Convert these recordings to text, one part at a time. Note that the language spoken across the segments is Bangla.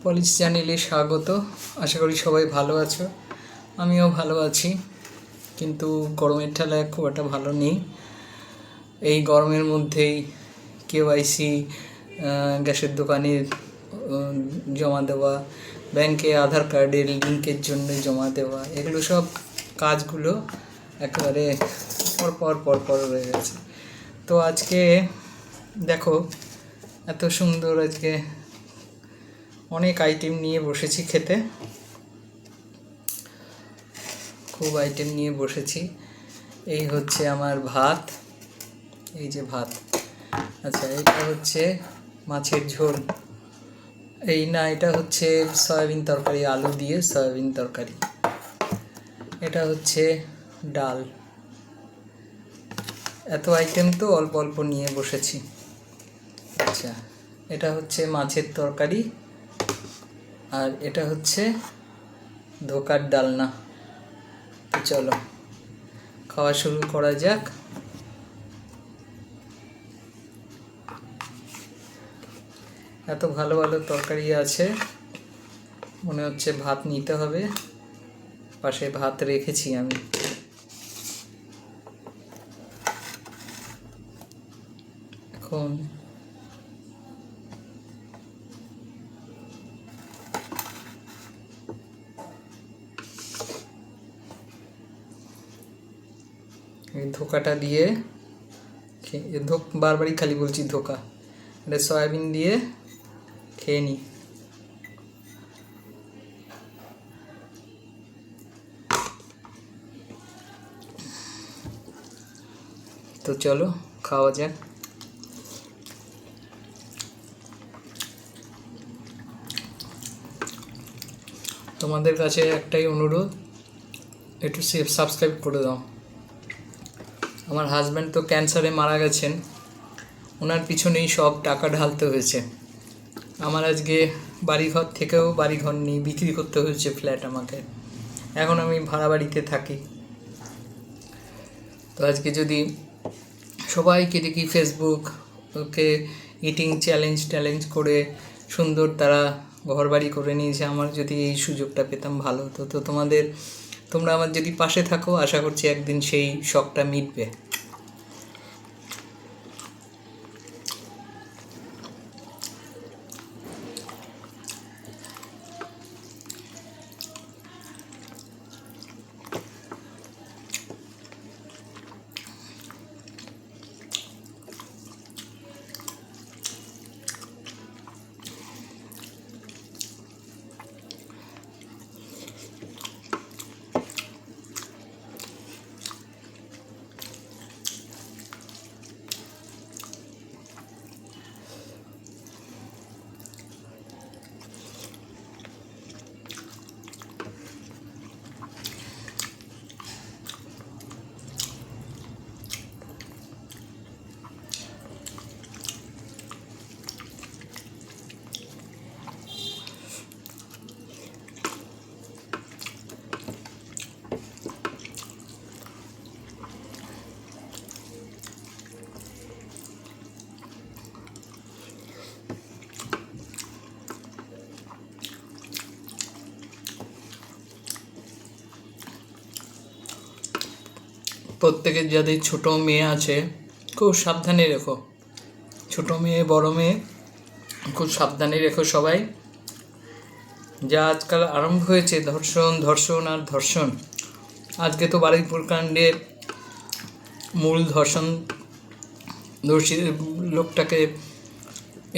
পলিশ চ্যানেলে স্বাগত। আশা করি সবাই ভালো আছো, আমিও ভালো আছি। কিন্তু গরমের ঠেলায় খুব একটা ভালো নেই। এই গরমের মধ্যেই কেওয়াইসি, গ্যাসের দোকানে জমা দেওয়া, ব্যাংকে আধার কার্ডের লিঙ্কের জন্য জমা দেওয়া, এগুলো সব কাজগুলো একেবারে পর রয়ে গেছে। তো আজকে দেখো, এত সুন্দর আজকে অনেক আইটেম নিয়ে বসেছি খেতে, খুব আইটেম নিয়ে বসেছি। এই হচ্ছে আমার ভাত, এই যে ভাত। আচ্ছা, এটা হচ্ছে মাছের ঝোল, এটা হচ্ছে সয়াবিন তরকারি, আলু দিয়ে সয়াবিন তরকারি। এটা হচ্ছে ডাল। এত আইটেম তো অল্প অল্প নিয়ে বসেছি। আচ্ছা, এটা হচ্ছে মাছের তরকারি, আর এটা হচ্ছে ধোকার ডালনা। তো চলো খাওয়া শুরু করা যাক। এত ভালো ভালো তরকারি আছে, মনে হচ্ছে ভাত নিতে হবে। পাশে ভাত রেখেছি আমি। এখন এই ধোকাটা দিয়ে বারবারই খালি বলছি ধোকা, এটা সয়াবিন দিয়ে খেয়ে নিই। তো চলো খাওয়া যাক। তোমাদের কাছে একটাই অনুরোধ, একটু সাবস্ক্রাইব করে দাও। আমার হাজব্যান্ড তো ক্যান্সারে মারা গেছেন, ওনার পিছনেই সব টাকা ঢালতে হয়েছে। আমার আজকে বাড়িঘর থেকেও বাড়িঘর নেই, বিক্রি করতে হয়েছে ফ্ল্যাট আমাকে। এখন আমি ভাড়া বাড়িতে থাকি। তো আজকে যদি সবাইকে দেখি ফেসবুকে ইটিং চ্যালেঞ্জ করে সুন্দর তারা ঘর বাড়ি করে নিয়েছে, আমার যদি এই সুযোগটা পেতাম ভালো হতো। তো তোমরা আমার যদি পাশে থাকো, আশা করছি একদিন সেই শখটা মিটবে। প্রত্যেকের যাদের ছোট মেয়ে আছে, খুব সাবধানে রেখো। ছোট মেয়ে, বড় মেয়ে, খুব সাবধানে রেখো সবাই। যা আজকাল আরম্ভ হয়েছে, ধর্ষণ আর ধর্ষণ। আজকে তো বারুইপুর কাণ্ডের মূল দোষী লোকটাকে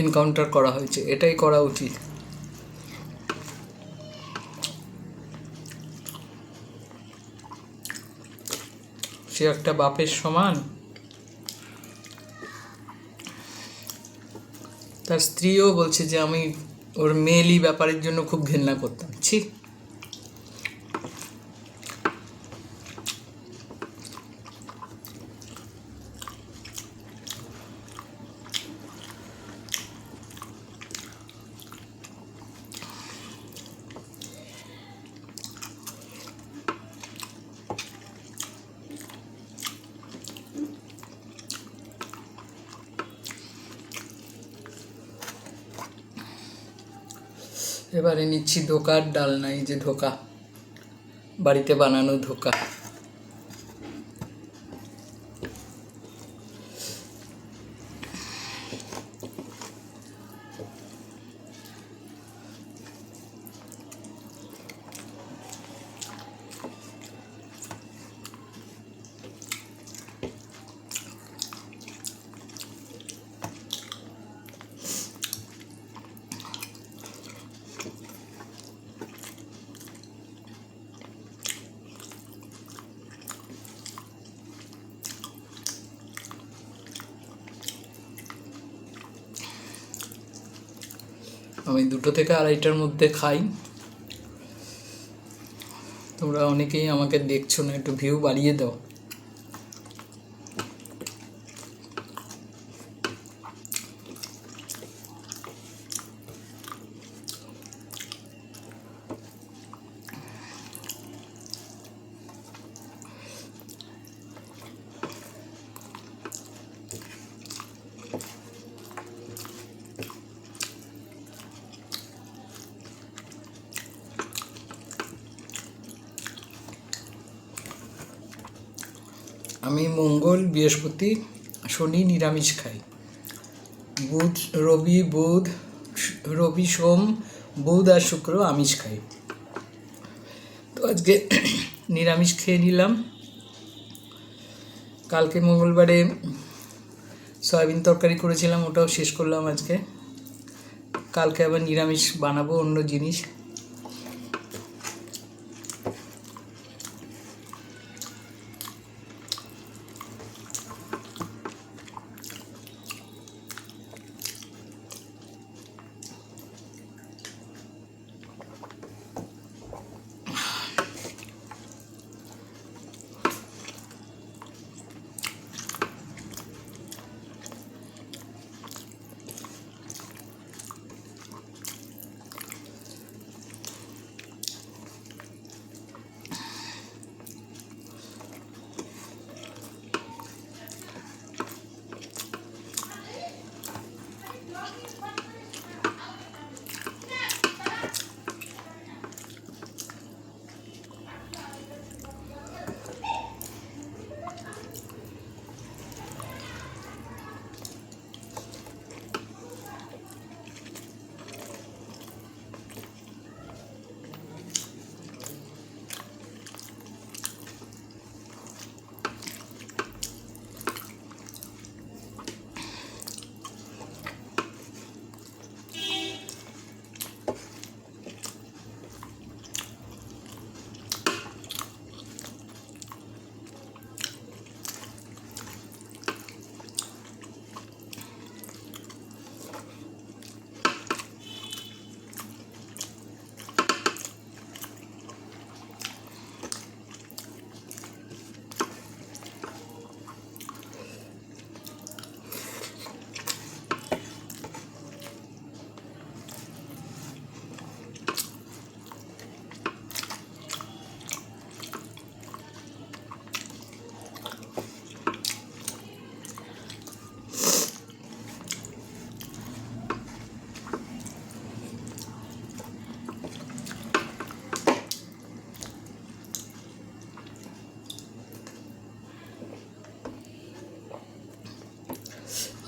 এনকাউন্টার করা হয়েছে, এটাই করা উচিত। সে একটা বাপের সমান। তার স্ত্রীও বলছে যে আমি ওর মেয়েলি ব্যাপারের জন্য খুব ঘৃণা করতাম। ছি! এবারে নিচ্ছি ধোকার ডালনা, এই যে ধোকা, বাড়িতে বানানো ধোকা। আমি 2টো থেকে 2:30টার মধ্যে খাই। তোমরা অনেকেই আমাকে দেখছো না, একটু ভিউ বাড়িয়ে দাও। আমি মঙ্গল, বৃহস্পতি, শনি নিরামিষ খাই। রবি, সোম, বুধ আর শুক্র আমিষ খাই। তো আজকে নিরামিষ খেয়ে নিলাম। কালকে মঙ্গলবারে সয়াবিন তরকারি করেছিলাম, ওটাও শেষ করলাম আজকে। কালকে আবার নিরামিষ বানাবো, অন্য জিনিস।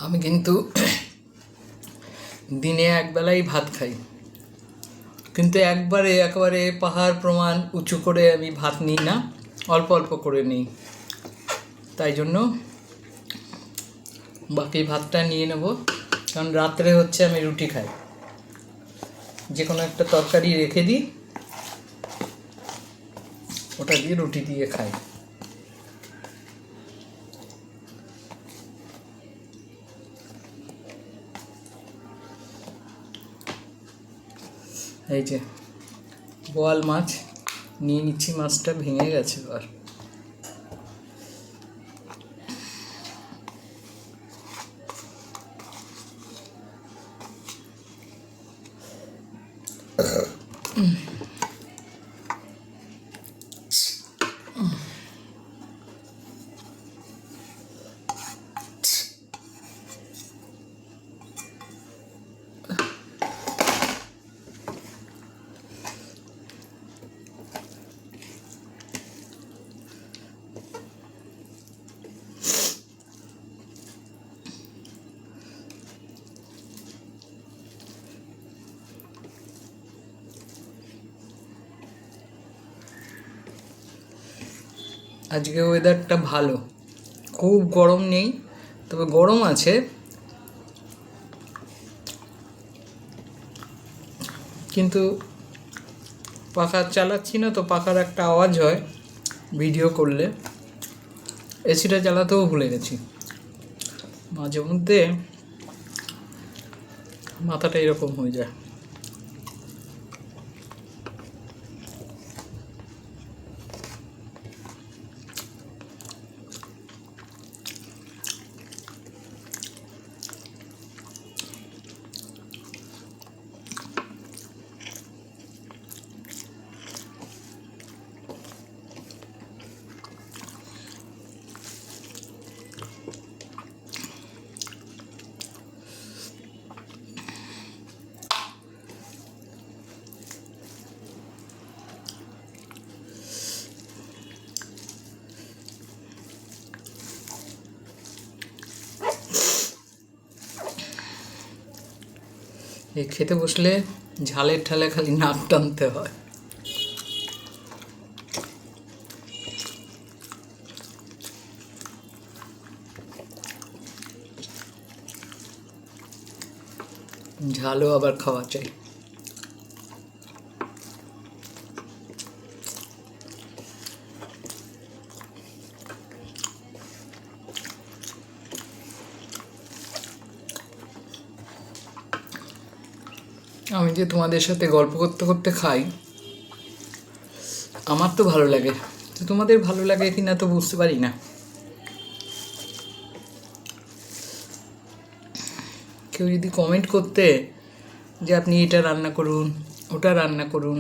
আমি কিন্তু দিনে একবেলাই ভাত খাই, কিন্তু একেবারে পাহাড় প্রমাণ উঁচু করে আমি ভাত নিই না, অল্প অল্প করে নিই। তাই জন্য বাকি ভাতটা নিয়ে নেব, কারণ রাত্রে হচ্ছে আমি রুটি খাই। যে কোনো একটা তরকারি রেখে দিই, ওটা দিয়ে রুটি দিয়ে খাই। এই যে বোয়াল মাছ নিয়ে নিচ্ছি, মাছটা ভেঙে গেছে আর। আজকে ওয়েদারটা ভালো, খুব গরম নেই, তবে গরম আছে। কিন্তু পাখা চালাচ্ছি না তো, পাখার একটা আওয়াজ হয় ভিডিও করলে। এসিটা চালাতেও ভুলে গেছি, মাঝে মধ্যে মাথাটা এরকম হয়ে যায়। এই খেতে বসলে ঝালের ঠালে খালি নাক টানতে হয়। ঝালও আবার খাওয়া চাই। আমি যে তোমাদের সাথে গল্প করতে করতে খাই, আমার তো ভালো লাগে, তো তোমাদের ভালো লাগে কিনা তো বুঝতে পারি না। কেউ যদি কমেন্ট করতে যে আপনি এটা রান্না করুন, ওটা রান্না করুন,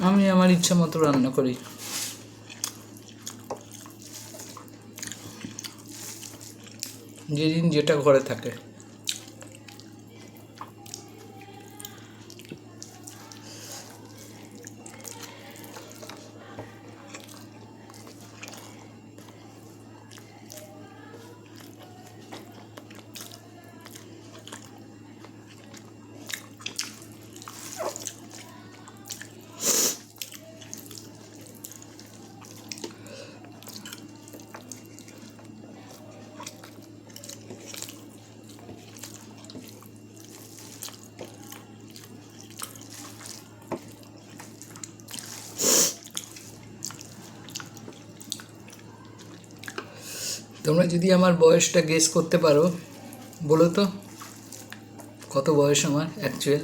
আমি আমার ইচ্ছা মতো রান্না করি। যেদিন যেটা ঘরে থাকে। তোমরা যদি আমার বয়সটা গেস করতে পারো, বলো তো কত বয়স আমার অ্যাকচুয়াল?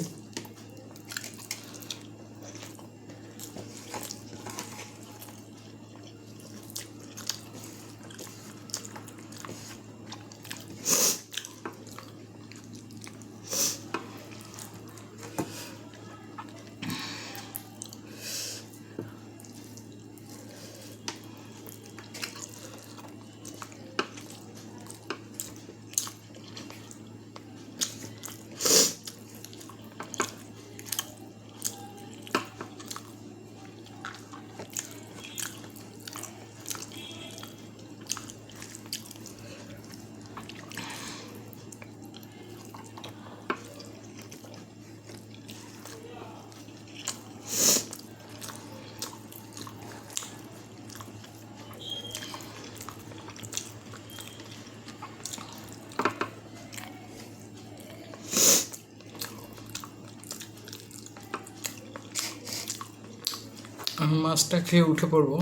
আমি মাছটা খেয়ে উঠে পড়বো,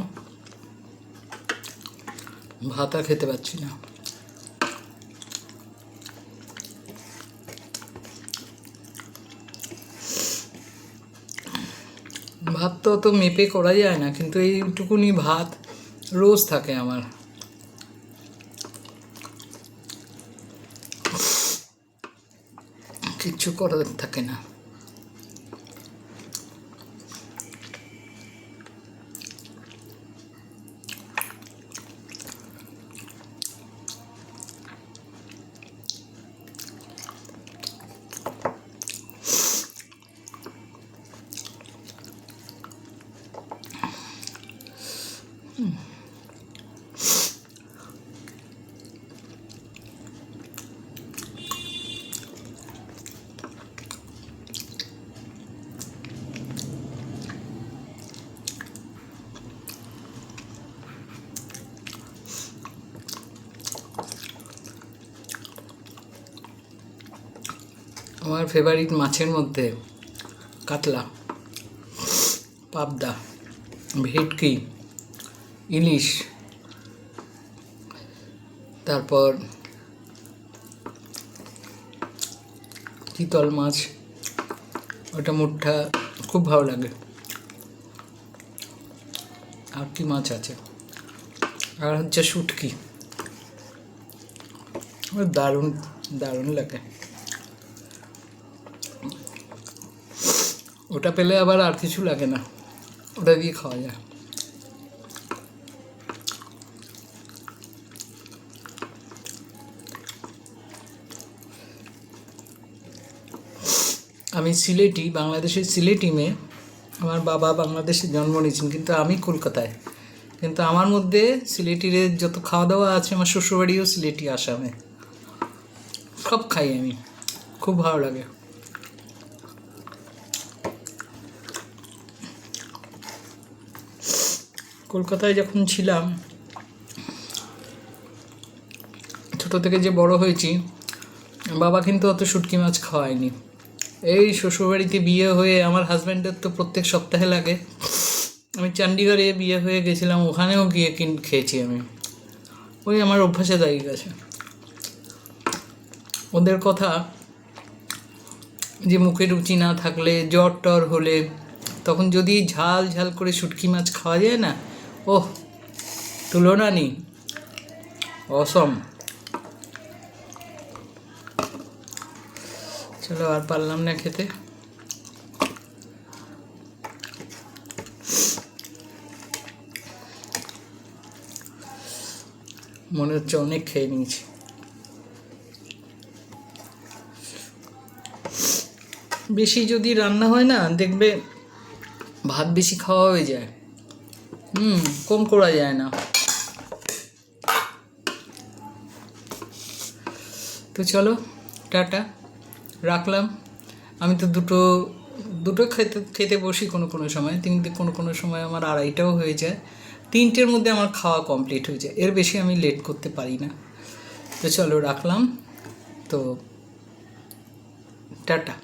ভাত আর খেতে পাচ্ছি না। ভাত তো অত মেপে করা যায় না, কিন্তু এইটুকুনি ভাত রোজ থাকে আমার। কিচ্ছু করার থাকে না। আমার ফেভারিট মাছের মধ্যে কাতলা, পাবদা, ভেটকি, ইলিশ, তারপর চিতল মাছ, ওটা মুঠা খুব ভালো লাগে। আর কি মাছ আছে, আর হচ্ছে শুটকি, দারুণ দারুণ লাগে। ওটা পেলে আবার আর কিছু লাগে না, ওটা দিয়ে খাওয়া যায়। আমি সিলেটি, বাংলাদেশের সিলেটি মেয়ে। আমার বাবা বাংলাদেশে জন্ম নিয়েছেন, কিন্তু আমি কলকাতায়। কিন্তু আমার মধ্যে সিলেটির যত খাওয়া দাওয়া আছে, আমার শ্বশুরবাড়িও সিলেটি, আসামে, সব খাই আমি, খুব ভালো লাগে। কলকাতায় যখন ছিলাম, ছোটো থেকে যে বড় হয়েছি, বাবা কিন্তু অত শুটকি মাছ খাওয়ায়নি। এই শ্বশুরবাড়িতে বিয়ে হয়ে আমার হাজব্যান্ডের তো প্রত্যেক সপ্তাহে লাগে। আমি চণ্ডীগড়ে বিয়ে হয়ে গেছিলাম, ওখানেও গিয়ে খেয়েছি আমি। ওই আমার অভ্যাসে দাঁড়িয়ে গেছে। ওদের কথা যে মুখে রুচি না থাকলে, জ্বর টর হলে, তখন যদি ঝাল ঝাল করে শুটকি মাছ খাওয়া যায় না, ওহ, তুলনা নেই, অসম। চলো, আর পারলাম না খেতে। মনে হচ্ছে অনেক খেয়ে নিয়েছি। বেশি যদি রান্না হয় না, দেখবে ভাত বেশি খাওয়া হয়ে যায়, কম করা যায় না। তো চলো, টাটা, রাখলাম। আমি তো দুটো খেতে বসি কোনো কোনো সময়, কোনো কোনো সময় আমার আড়াইটাও হয়ে যায়, 3টের মধ্যে আমার খাওয়া কমপ্লিট হয়ে যায়, এর বেশি আমি লেট করতে পারি না। তো চলো, রাখলাম। তো টাটা।